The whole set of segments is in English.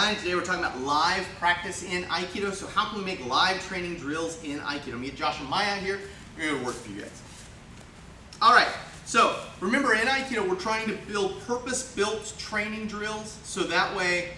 Hein. Today we're talking about live practice in Aikido. So how can we make live training drills in Aikido? I'm going to get Josh and Maya out here. We're going to work for you guys. All right. So remember, in Aikido, we're trying to build purpose-built training drills. So that way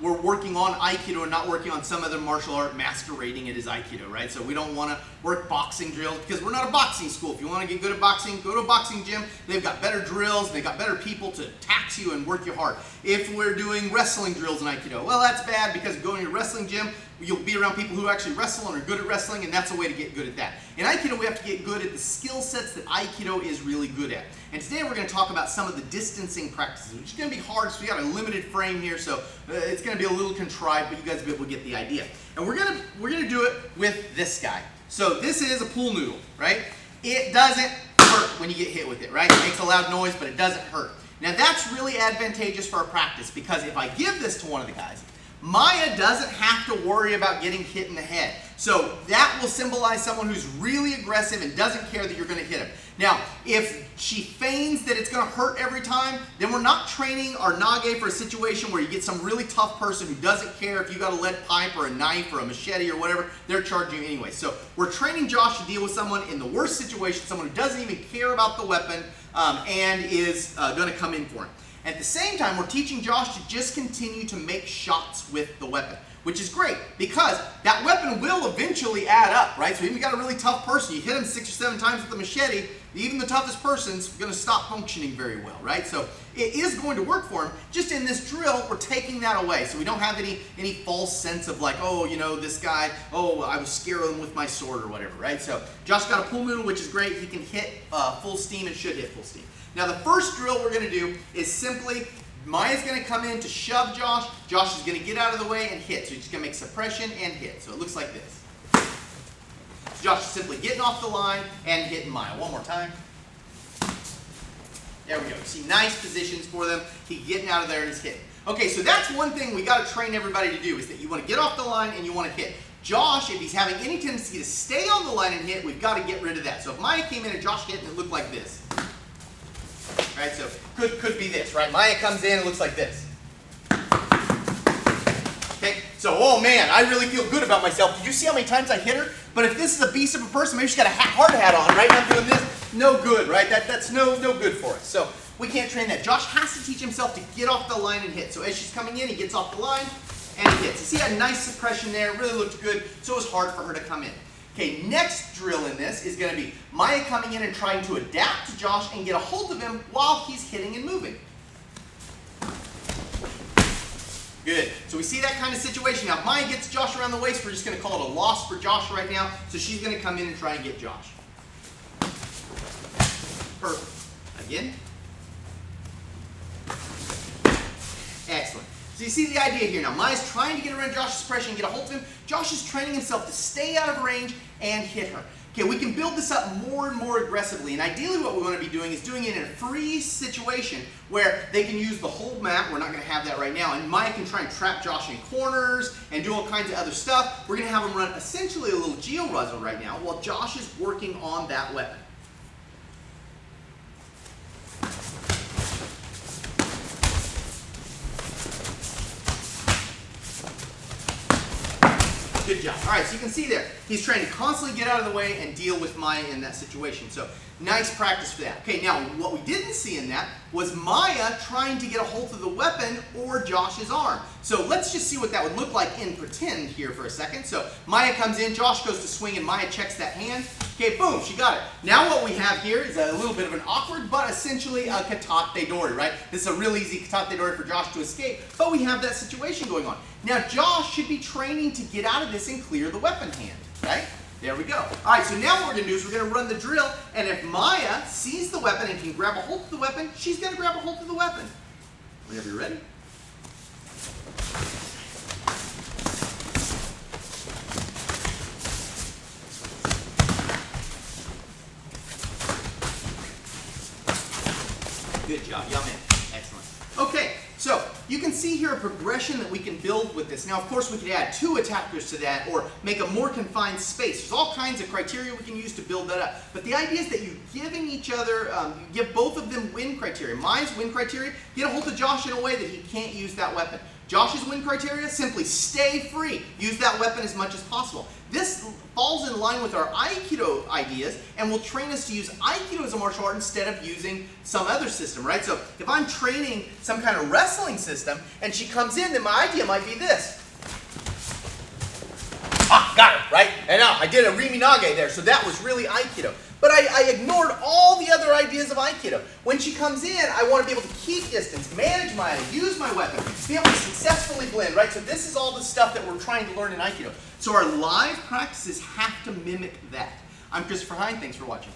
we're working on Aikido and not working on some other martial art masquerading it as Aikido, right? So we don't want to work boxing drills because we're not a boxing school. If you want to get good at boxing, go to a boxing gym. They've got better drills. They've got better people to tax you and work you hard. If we're doing wrestling drills in Aikido, well, that's bad because going to a wrestling gym, you'll be around people who actually wrestle and are good at wrestling, and that's a way to get good at that. In Aikido, we have to get good at the skill sets that Aikido is really good at. And today we're going to talk about some of the distancing practices, which is going to be hard, so we got a limited frame here, so it's going to be a little contrived, but you guys will get the idea. And we're going to do it with this guy. So this is a pool noodle, right? It doesn't hurt when you get hit with it, right? It makes a loud noise, but it doesn't hurt. Now that's really advantageous for our practice because if I give this to one of the guys, Maya doesn't have to worry about getting hit in the head. So that will symbolize someone who's really aggressive and doesn't care that you're going to hit him. Now, if she feigns that it's going to hurt every time, then we're not training our nage for a situation where you get some really tough person who doesn't care if you got a lead pipe or a knife or a machete or whatever, they're charging you anyway. So we're training Josh to deal with someone in the worst situation, someone who doesn't even care about the weapon and is going to come in for him. At the same time, we're teaching Josh to just continue to make shots with the weapon, which is great because that weapon will eventually add up, right? So even if you got a really tough person, you hit him 6 or 7 times with the machete, even the toughest person's going to stop functioning very well, right? So it is going to work for him. Just in this drill, we're taking that away. So we don't have any false sense of like, oh, you know, this guy, oh, I was scaring him with my sword or whatever, right? So Josh got a pool noodle, which is great. He can hit full steam and should hit full steam. Now the first drill we're going to do is simply, Maya's going to come in to shove Josh. Josh is going to get out of the way and hit. So he's just going to make suppression and hit. So it looks like this. So Josh is simply getting off the line and hitting Maya. One more time. There we go. You see nice positions for them. He's getting out of there and he's hitting. Okay, so that's one thing we got to train everybody to do is that you want to get off the line and you want to hit. Josh, if he's having any tendency to stay on the line and hit, we've got to get rid of that. So if Maya came in and Josh hit and it looked like this. Right, so could be this, right? Maya comes in, it looks like this. Okay, so oh man, I really feel good about myself. Did you see how many times I hit her? But if this is a beast of a person, maybe she's got a hard hat on, right? And I'm doing this, no good, right? That's no good for us. So we can't train that. Josh has to teach himself to get off the line and hit. So as she's coming in, he gets off the line and he hits. You see a nice suppression there, really looked good, so it was hard for her to come in. Okay, next drill in this is going to be Maya coming in and trying to adapt to Josh and get a hold of him while he's hitting and moving. Good. So we see that kind of situation. Now, if Maya gets Josh around the waist, we're just going to call it a loss for Josh right now. So she's going to come in and try and get Josh. Perfect. Again. Excellent. So you see the idea here now. Maya's trying to get around Josh's suppression and get a hold of him. Josh is training himself to stay out of range and hit her. Okay, we can build this up more and more aggressively, and ideally what we want to be doing is doing it in a free situation where they can use the whole mat. We're not going to have that right now, and Maya can try and trap Josh in corners and do all kinds of other stuff. We're going to have him run essentially a little geo-ruzzle right now while Josh is working on that weapon. Good job. All right, so you can see there, he's trying to constantly get out of the way and deal with Maya in that situation. So nice practice for that. Okay, now what we didn't see in that was Maya trying to get a hold of the weapon or Josh's arm. So let's just see what that would look like in pretend here for a second. So Maya comes in, Josh goes to swing, and Maya checks that hand. Okay, boom, she got it. Now what we have here is a little bit of an awkward, but essentially a katate dori, right? This is a real easy katate dori for Josh to escape, but we have that situation going on. Now Josh should be training to get out of this and clear the weapon hand, right? There we go. All right, so now what we're going to do is we're going to run the drill, and if Maya sees the weapon and can grab a hold of the weapon, she's going to grab a hold of the weapon. Whenever you're ready. Good job, young man. Excellent. Okay, so you can see here a progression that we can build with this. Now, of course, we could add 2 attackers to that or make a more confined space. There's all kinds of criteria we can use to build that up. But the idea is that you're giving each other, you give both of them win criteria. Maya's win criteria, get a hold of Josh in a way that he can't use that weapon. Josh's win criteria, simply stay free. Use that weapon as much as possible. This falls in line with our Aikido ideas and will train us to use Aikido as a martial art instead of using some other system, right? So if I'm training some kind of wrestling system and she comes in, then my idea might be this. Ah, got her, right? And now I did a Riminage there, so that was really Aikido. But I ignored all the other ideas of Aikido. When she comes in, I want to be able to keep distance, manage my, use my weapon, be able to successfully blend, right? So this is all the stuff that we're trying to learn in Aikido. So our live practices have to mimic that. I'm Christopher Hein, thanks for watching.